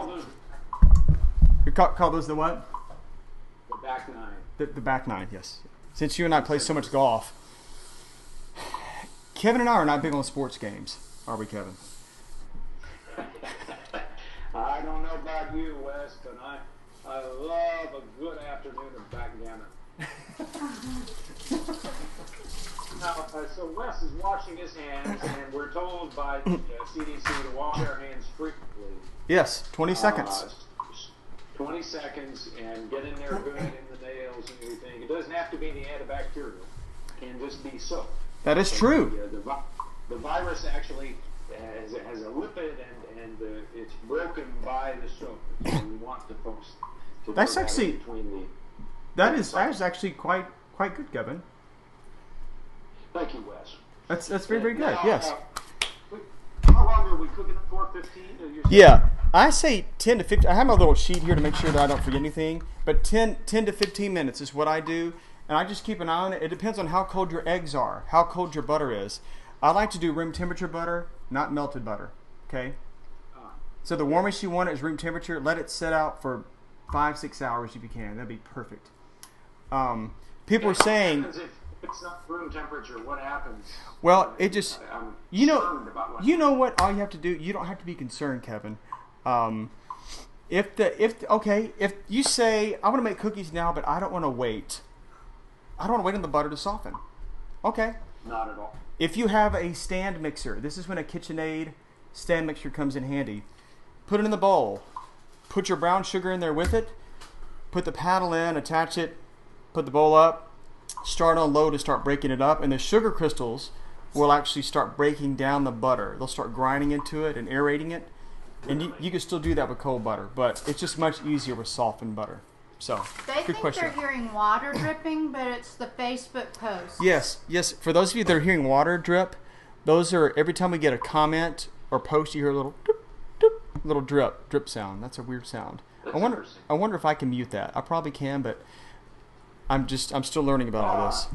You call those the what? The back 9. The back 9, yes. Since you and I play so much golf, Kevin and I are not big on sports games, are we, Kevin? I don't know about you, Wes, but I love a good afternoon of backgammon. Now, so Wes is washing his hands, and we're told by the CDC to wash our hands frequently. Yes, 20 seconds. 20 seconds, and get in there good in the nails and everything. It doesn't have to be the antibacterial. It can just be soap. That is true. The virus actually has a lipid, and it's broken by the soap. So we want the folks to That's know actually between the. that is actually quite good, Kevin. Thank you, Wes. That's very good. Now, Yes. How long are we cooking it for? 15? Yeah, I say 10 to 15. I have my little sheet here to make sure that I don't forget anything. But 10 to 15 minutes is what I do, and I just keep an eye on it. It depends on how cold your eggs are, how cold your butter is. I like to do room temperature butter, not melted butter. Okay. So the warmest you want it is room temperature. Let it set out for 5-6 hours if you can. That'd be perfect. People are saying. If it's not room temperature, what happens? Well, it just, you know what? All you have to do, you don't have to be concerned, Kevin. If you say I want to make cookies now, but I don't want to wait. I don't want to wait on the butter to soften. Okay. Not at all. If you have a stand mixer, this is when a KitchenAid stand mixer comes in handy. Put it in the bowl. Put your brown sugar in there with it. Put the paddle in, attach it, put the bowl up. Start on low to start breaking it up, and the sugar crystals will actually start breaking down the butter. They'll start grinding into it and aerating it, and you can still do that with cold butter, but it's just much easier with softened butter. So, They good think question. they're hearing water dripping, but it's the Facebook post. Yes. For those of you that are hearing water drip, those are every time we get a comment or post, you hear a little little drip sound. That's a weird sound. I wonder if I can mute that. I probably can, but I'm still learning about all this.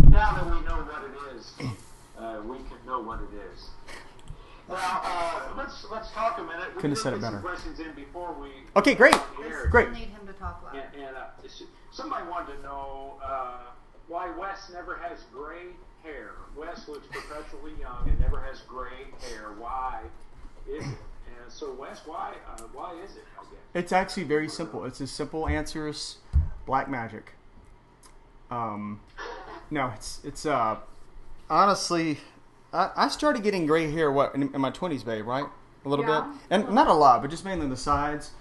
Now that we know what it is, we can know what it is. Now, let's talk a minute. Couldn't have said it better. Some questions in before we. Okay, great. Great. Still need him to talk loud. And somebody wanted to know why Wes never has gray hair. Wes looks perpetually young and never has gray hair. Why is it? And so, Wes, why is it? I guess It's actually very simple. It's as simple answer as black magic. No, it's honestly, I started getting gray hair in my 20s, babe, right? A little bit, and not a lot, but just mainly on the sides.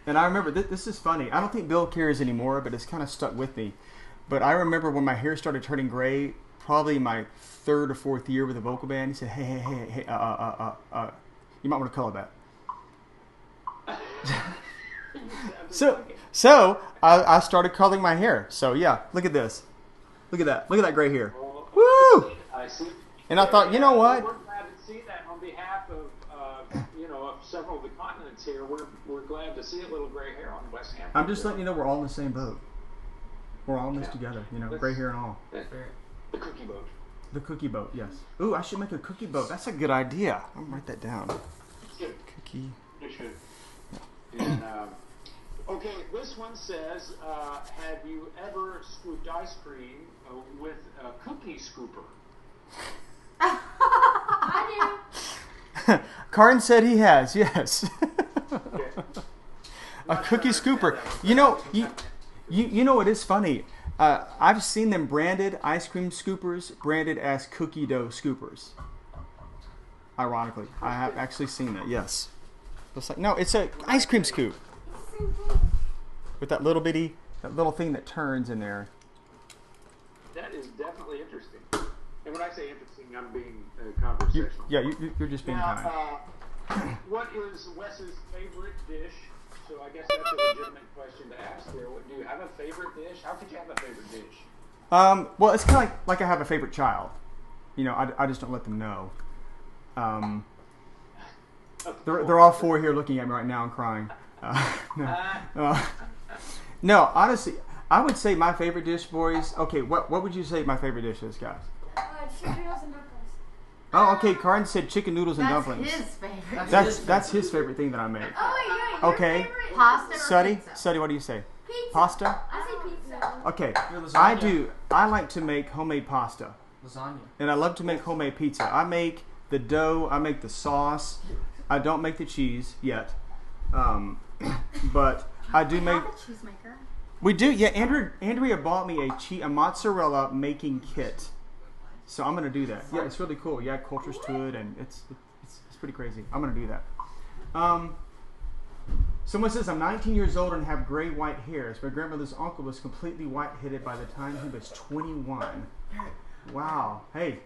And I remember this is funny. I don't think Bill cares anymore, but it's kind of stuck with me. But I remember when my hair started turning gray, probably my 3rd or 4th year with a vocal band. He said, "Hey, you might want to color that." So I started coloring my hair. So yeah, look at this. Look at that. Look at that gray hair. Woo! I see. And I thought, you know what? We're glad to see that on behalf of of several of the continents here. We're glad to see a little gray hair on West Hampton. I'm just letting you know we're all in the same boat. We're all in this together. Gray hair and all. The cookie boat. The cookie boat, yes. Ooh, I should make a cookie boat. That's a good idea. I'm gonna write that down. Good. Cookie. You should. And, okay. Okay, this one says, have you ever scooped ice cream with a cookie scooper? I do. Carton said he has, yes. Okay. A cookie scooper. You know, you know what is funny? I've seen them branded ice cream scoopers branded as cookie dough scoopers. Ironically, I have actually seen that. Yes. It's like, no, it's a ice cream scoop with that little thing that turns in there. That is definitely interesting. And when I say interesting, I'm being conversational. You're just being kind. What is Wes's favorite dish? So I guess that's a legitimate question to ask there. Do you have a favorite dish? How could you have a favorite dish? Well, it's kind of like I have a favorite child. You know, I just don't let them know. They're all four here looking at me right now and crying. No, honestly, I would say my favorite dish, boys. Okay, what would you say my favorite dish is, guys? Chicken noodles and dumplings. Oh, okay. Carton said chicken noodles and dumplings. That's his favorite. That's his favorite thing that I make. Oh, yeah. Okay. Pasta or pizza? Suddy, what do you say? Pizza. Pasta? I say pizza. Okay. Lasagna. I like to make homemade pasta. Lasagna. And I love to make homemade pizza. I make the dough. I make the sauce. I don't make the cheese yet. But I do make... I have a cheesemaker. We do, yeah. Andrea bought me a mozzarella making kit, so I'm gonna do that. Yeah, it's really cool. You add cultures to it, and it's pretty crazy. I'm gonna do that. Someone says I'm 19 years old and have gray white hairs. My grandmother's uncle was completely white-headed by the time he was 21. Wow. Hey,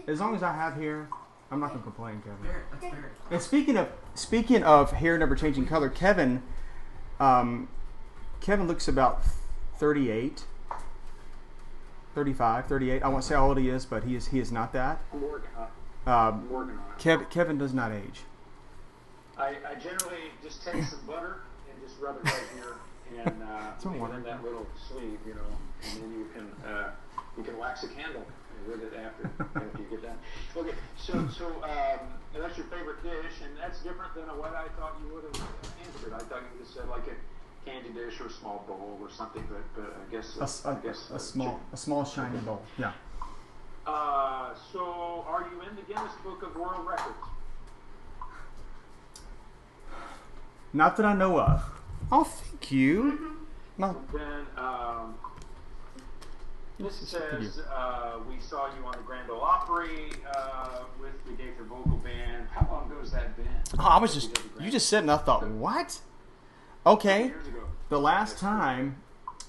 as long as I have hair, I'm not gonna complain, Kevin. And speaking of hair never changing color, Kevin looks about 38, 35, 38. I won't say how old he is, but he is not that. I'm working on it. Kevin does not age. I generally just take some butter and just rub it right here and in that little sleeve, you know, and then you can wax a candle with it after you get done. Okay, so that's your favorite dish, and that's different than what I thought you would have answered. I thought you would have said like a candy dish or a small bowl or something, but I guess a small shiny bowl. Yeah. So are you in the Guinness Book of World Records? Not that I know of. Oh, thank you. No. Then this says we saw you on the Grand Ole Opry with the Gaither Vocal Band. How long ago has that been? Oh, you just said, and I thought, what? Okay. Years ago. The last time,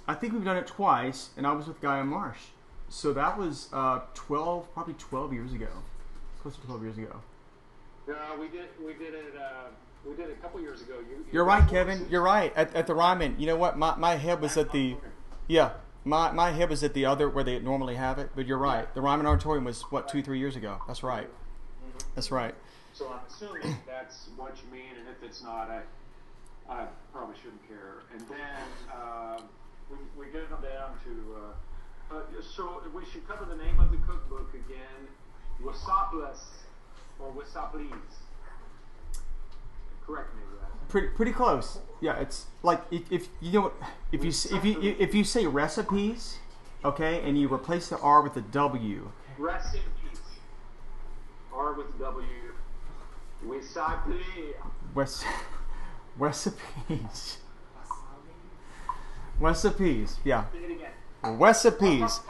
I think we've done it twice, and I was with Guy and Marsh. So that was probably 12 years ago. Close to 12 years ago. We did it. We did it a couple years ago. You're right, Kevin. You're right. At the Ryman. You know what? My head was at the... Yeah. My head was at the other where they normally have it. But you're right. The Ryman Auditorium was, 2-3 years ago. That's right. That's right. So I'm assuming that's what you mean. And if it's not, I probably shouldn't care. And then we get them down to... so we should cover the name of the cookbook again. Wasapless or Wasaplis. Correct me with that. Pretty close. Yeah, it's like if you know if you say recipes, okay, and you replace the R with a W. Recipes. R with W. Recipes. Recipes. Yeah. Say it again. Recipes.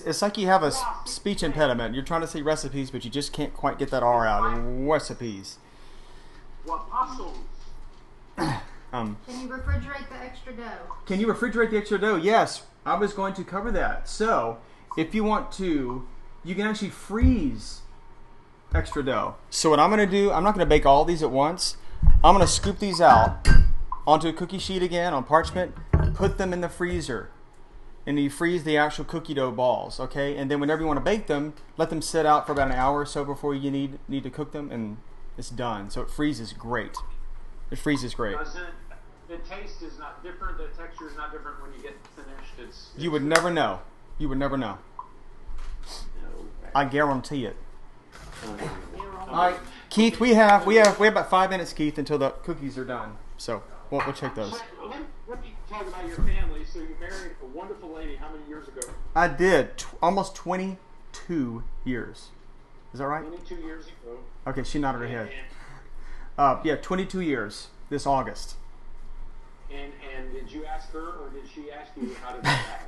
It's like you have a speech impediment. You're trying to say recipes, but you just can't quite get that R out. Recipes. Wapassos. Can you refrigerate the extra dough? Can you refrigerate the extra dough? Yes, I was going to cover that. So, if you want to, you can actually freeze extra dough. So what I'm going to do, I'm not going to bake all these at once. I'm going to scoop these out onto a cookie sheet again on parchment, put them in the freezer, and you freeze the actual cookie dough balls, okay? And then whenever you want to bake them, let them sit out for about an hour or so before you need to cook them, and it's done. So it freezes great. It freezes great. The taste is not different. The texture is not different when you get finished. You would never know. You would never know. I guarantee it. All right, Keith. We have about 5 minutes, Keith, until the cookies are done. So we'll check those. So, let me talk about your family. So you married a wonderful lady how many years ago? I did. Almost 22 years. Is that right? 22 years ago. Okay, she nodded her head. Yeah, 22 years this August. And did you ask her, or did she ask you how to do that?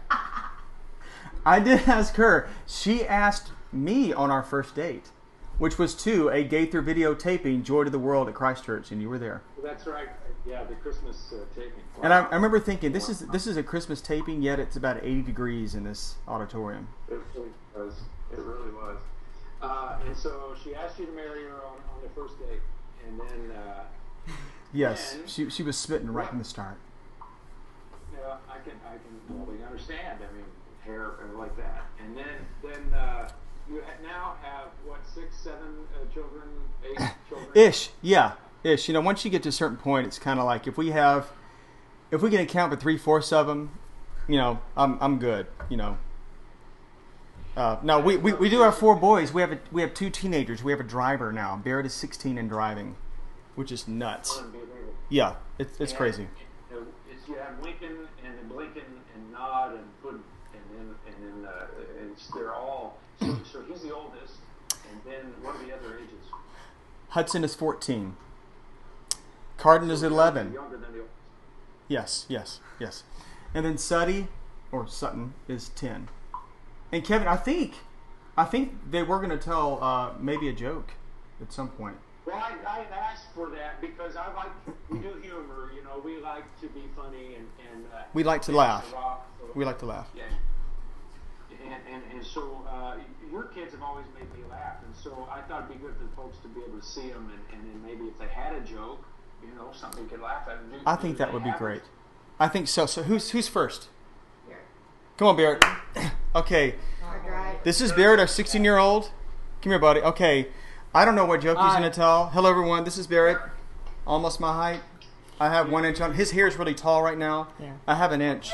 I did ask her. She asked me on our first date, which was to a Gaither videotaping, Joy to the World at Christchurch, and you were there. Well, that's right. Yeah, the Christmas taping. Wow. And I remember thinking, this is a Christmas taping, yet it's about 80 degrees in this auditorium. It really was. It really was. And so she asked you to marry her on the first date, and then. Yes, she was smitten right from the start. Yeah, I can totally understand. I mean, hair like that, and then you now have what, 6, 7 children, 8 children? Ish, yeah, ish. You know, once you get to a certain point, it's kind of like if we can account for 3/4 of them, you know, I'm good. You know. No, we do have 4 boys. We have 2 teenagers. We have a driver now. Barrett is 16 and driving, which is nuts. Yeah, it's crazy. You have Lincoln and then Blinken and Nod and Puddin, and then they're all. So he's the oldest, and then what are the other ages? Hudson is 14. Carden is 11. Younger than the oldest. Yes. And then Sutton is 10. And Kevin, I think they were going to tell maybe a joke at some point. Well, I asked for that because we do humor, you know, we like to be funny and we like to laugh. So, we like to laugh. Yeah. And so your kids have always made me laugh, and so I thought it'd be good for the folks to be able to see them, and then maybe if they had a joke, you know, something they could laugh at. I think that would be great. I think so. So who's first? Come on, Barrett. Okay. This is Barrett, our 16-year-old. Come here, buddy. Okay. I don't know what joke he's going to tell. Hello, everyone. This is Barrett. Almost my height. I have 1 inch on. His hair is really tall right now. Yeah. I have 1 inch.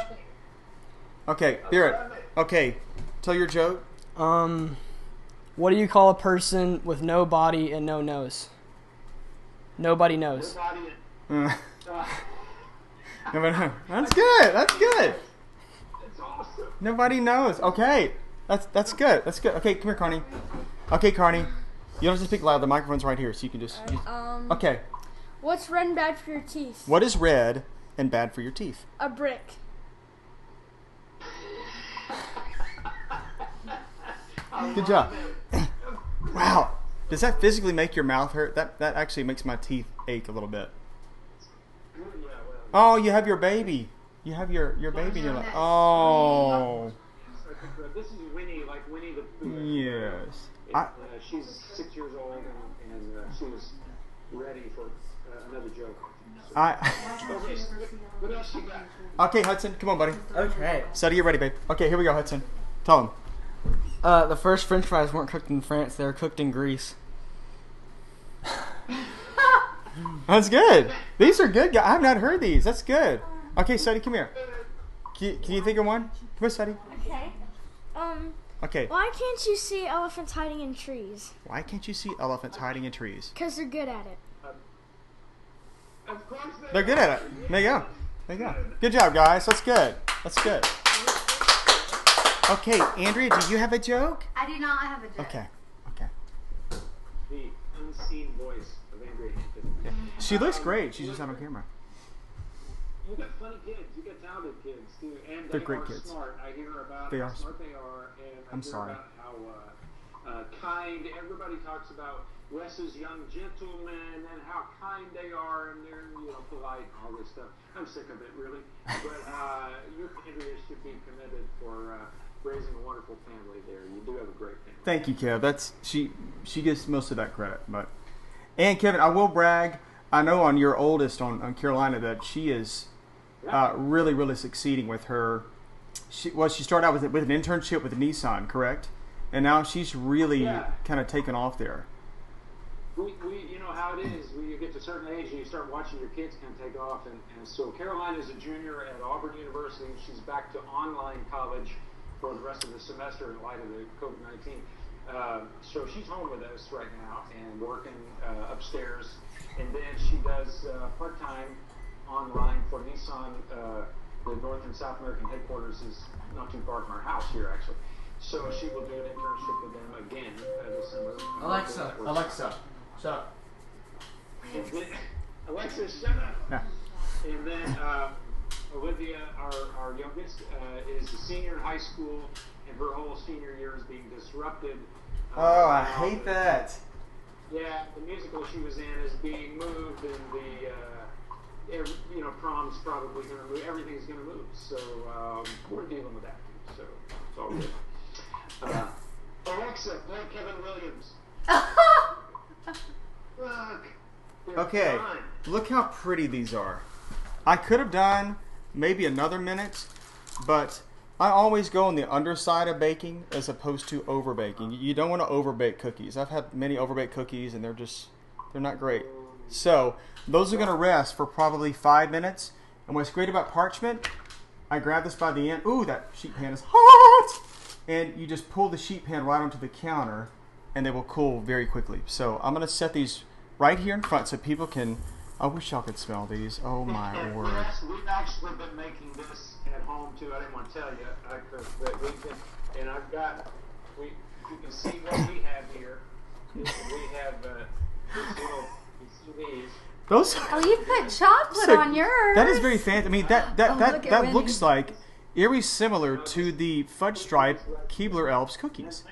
Okay, Barrett. Okay. Tell your joke. What do you call a person with no body and no nose? Nobody knows. That's good. That's good. That's awesome. Nobody knows. Okay. That's good. That's good. Okay, come here, Carney. Okay, Carney. You don't have to speak loud. The microphone's right here, so you can just... Okay. What's red and bad for your teeth? What is red and bad for your teeth? A brick. Good job. Wow. Does that physically make your mouth hurt? That actually makes my teeth ache a little bit. Oh, you have your baby. You have your baby in your lap. Oh. This is Winnie, like Winnie the Pooh. Yes. She's 6 years old, and she's ready for another joke. What else you got? Okay, Hudson, come on, buddy. Okay. Sadie, you ready, babe? Okay, here we go, Hudson. Tell him. The first French fries weren't cooked in France; they were cooked in Greece. That's good. These are good. I have not heard these. That's good. Okay, Sadie, come here. Can you think of one? Come here, Sadie. Okay. Okay. Why can't you see elephants hiding in trees? Why can't you see elephants hiding in trees? Because they're good at it. Of course They're good at it. There you go. There you go. Good job, guys. That's good. That's good. Okay, Andrea, do you have a joke? I do not have a joke. Okay. The unseen voice of Andrea Hampton. Yeah. She looks great. She's just not on camera. You got funny kids. You got talented kids too, and They're they great are kids. smart. I hear about They how are smart they are, and I I'm hear sorry. about how kind. Everybody talks about Wes's young gentlemen and how kind they are, and they're polite and all this stuff. I'm sick of it, really. But you, Andrea, should be commended for raising a wonderful family there. You do have a great family. Thank you, Kev. That's she gets most of that credit, but and Kevin, I will brag. I know on your oldest on Carolina that she is really, really succeeding with her. She started out with an internship with Nissan, correct? And now she's really kind of taken off there. We you know how it is. When you get to a certain age and you start watching your kids kind of take off. And so Caroline is a junior at Auburn University. She's back to online college for the rest of the semester in light of the COVID-19. So she's home with us right now and working upstairs. And then she does part-time online for Nissan. The North and South American headquarters is not too far from our house here, actually. So she will do an internship with them again this summer. Alexa, shut up. And then, Alexa, shut up. Yeah. And then Olivia, our youngest, is a senior in high school, and her whole senior year is being disrupted. Oh, I hate that. Yeah, the musical she was in is being moved, and prom's probably going to move. Everything's going to move. So we're dealing with that too. So it's all good. Alexa, play Kevin Williams. Look. Okay, look how pretty these are. I could have done maybe another minute, but I always go on the underside of baking as opposed to over baking. You don't want to overbake cookies. I've had many overbaked cookies and they're not great. So those are going to rest for probably 5 minutes. And what's great about parchment, I grab this by the end. Ooh, that sheet pan is hot! And you just pull the sheet pan right onto the counter and they will cool very quickly. So I'm going to set these right here in front so people can... I wish y'all could smell these. Oh my word. We've actually been making this at home too. I didn't want to tell you. And I've got, you can see what we have here. We have this little, these. Those Oh, you put chocolate on yours. That is very fancy. I mean, that Wendy. looks like eerie similar to the fudge stripe Keebler Elves cookies.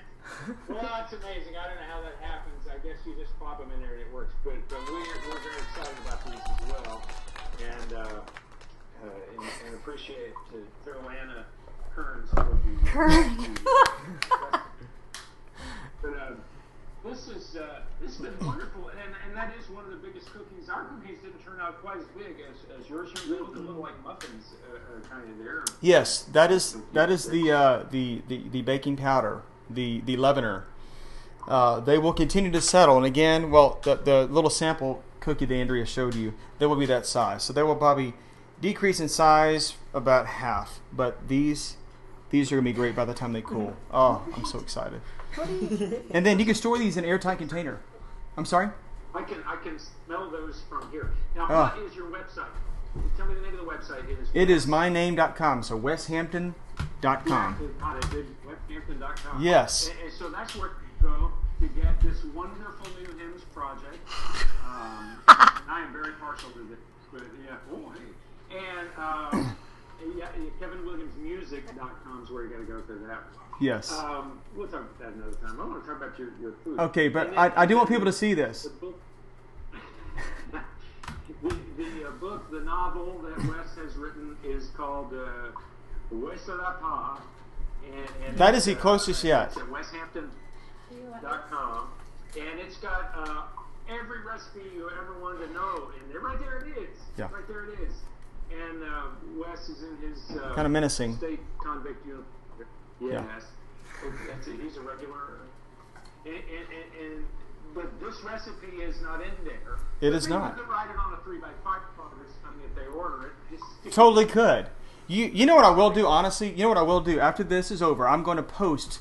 Well, that's amazing. I don't know how that happens. I guess you just pop them in there and it works. But we're very excited about these as well, and appreciate to throw Anna Kearns for the. But this has been wonderful, and that is one of the biggest cookies. Our cookies didn't turn out quite as big as yours. They look a little like muffins, kind of there. Yes, that is the baking powder, the leavener. They will continue to settle, and again, well, the little sample cookie that Andrea showed you, they will be that size. So they will probably decrease in size about half, but these are gonna be great by the time they cool. Oh, I'm so excited. And then you can store these in an airtight container. I'm sorry? I can smell those from here. Now, what is your website? Tell me the name of the website. It is myname.com, so weshampton.com. Weshampton.com. Yes. And so that's where you go to get this wonderful new hymns project. I am very partial to this, but yeah. Oh, hey. And KevinWilliamsMusic.com is where you got to go for that. Yes. We'll talk about that another time. I want to talk about your food. Okay, but I do want people to see this. The book, the novel that Wes has written is called Wes and and that is the closest yet. It's at weshampton.com, and it's got every recipe you ever wanted to know, and right there it is. Yeah. Right there it is. And Wes is in his kind of menacing state convict uniform. Yes. Yeah. That's it. He's a regular. But this recipe is not in there. It is not. You could write it on a 3x5 card or something if they order it. Totally could. You know what I will do, honestly? You know what I will do? After this is over, I'm going to post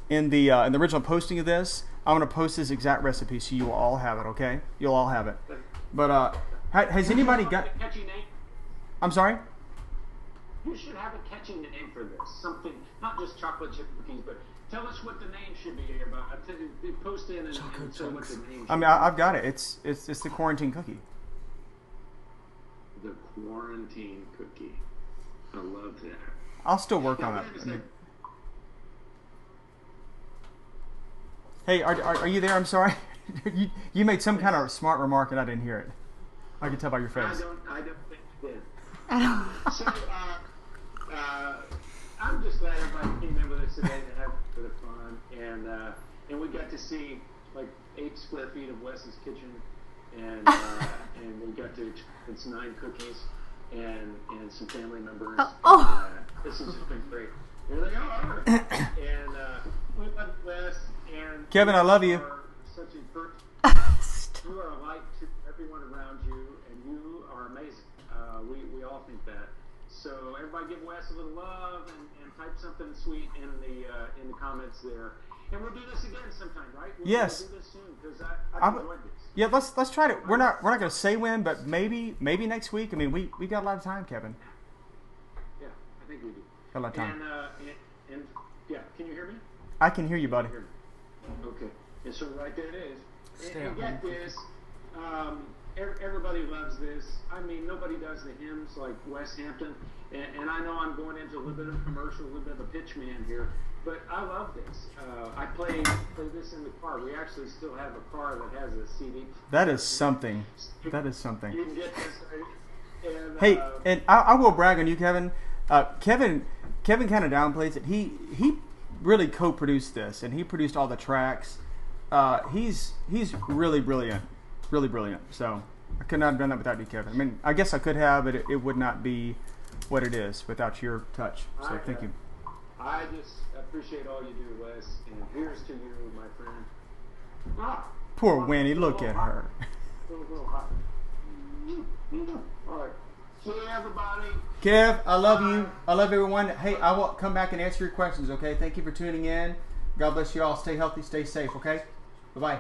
in the original posting of this, I'm going to post this exact recipe so you will all have it, okay? You'll all have it. But has anybody got... A catchy name? I'm sorry? You should have a catchy name for this. Something, not just chocolate chip cookies, but tell us what the name should be about. Post in and say what the name should I mean, I've got it. It's the quarantine cookie. The quarantine cookie. I love that. I'll still work on it. I mean, hey, are you there? I'm sorry. you made some kind of smart remark and I didn't hear it. I can tell by your face. I don't think you did. So, I'm just glad everybody came in with us today to have a bit of fun, and we got to see like 8 square feet of Wes's kitchen, and we got to experience 9 cookies and some family members. This has been great. Here they are, and we love Wes and Kevin, I love you. Such a you are a light to everyone around you, and you are amazing. We all think that. So everybody give Wes a little love and type something sweet in the comments there. And we'll do this again sometime, right? Yes. We'll do this soon because I've enjoyed this. Yeah, let's try to. We're not going to say when, but maybe next week. I mean, we got a lot of time, Kevin. Yeah, I think we do. Got a lot of time. And yeah, can you hear me? I can hear you, buddy. Okay. And so right there it is. Stay And up, get this. Everybody loves this. I mean, nobody does the hymns like Wes Hampton. And I know I'm going into a little bit of a commercial, a little bit of a pitch man here. But I love this. I play this in the car. We actually still have a car that has a CD. That is something. That is something. You can get this. And, Hey, and I will brag on you, Kevin. Kevin kind of downplays it. He really co-produced this, and he produced all the tracks. He's really brilliant, really brilliant. So I could not have done that without you, Kevin. I mean, I guess I could have, but it would not be what it is without your touch. So thank you. I just appreciate all you do, Wes. And here's to you, my friend. Poor Winnie, look at her. A little hot. All right. See everybody. Kev, I love you. I love everyone. Hey, I will come back and answer your questions, okay? Thank you for tuning in. God bless you all. Stay healthy, stay safe, okay? Bye-bye.